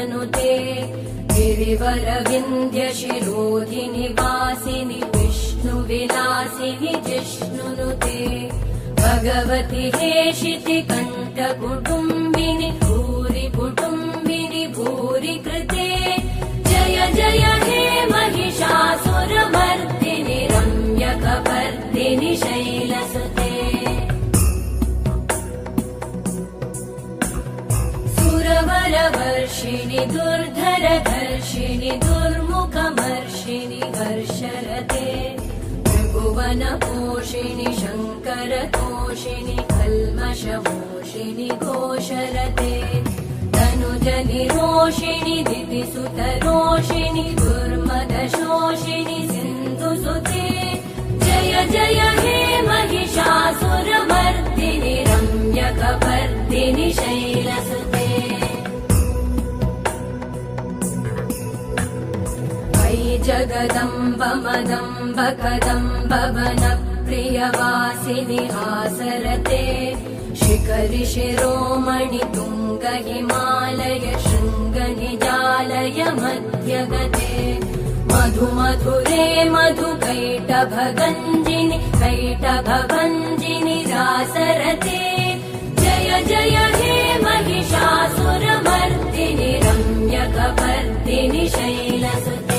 तनुते गिरिवरविन्ध्यशिरोधिनि वासिनि विष्णुविलासिनि जिष्णुनुते भगवति हेशिति कण्ठकुटुम्बिनि भूरि कुटुम्बिनि भूरि कृते जय जय हे महिषासुरमर्दिनि रम्यकपर्दिनि शैलसुते सुरवरवर्षिणि दुर्धरधर्षिणि दुर्मुखमर्षिणि हर्षरते त्रिभुवनपोषिणि शङ्करतोषिणि कल्मषमोषिणि घोषरते तनुजनिरोषिणि दितिसुतरोषिणि दुर्मदशोषिणि सिन्धुसुते जय जय हे महिषासुरमर्दिनि रम्यकपर्दिनि शैलसुते जगदम्ब मदम्ब कदम्ब वनप्रियवासिनि हासरते शिखरि शिरोमणि तुङ्ग हिमालय शृङ्गनिजालय मध्यगते मधुमधुरे मधुकैटभगञ्जिनि कैटभभञ्जिनि रासरते जय जय हे महिषासुरमर्दिनि रम्यकपर्दिनि शैलसुते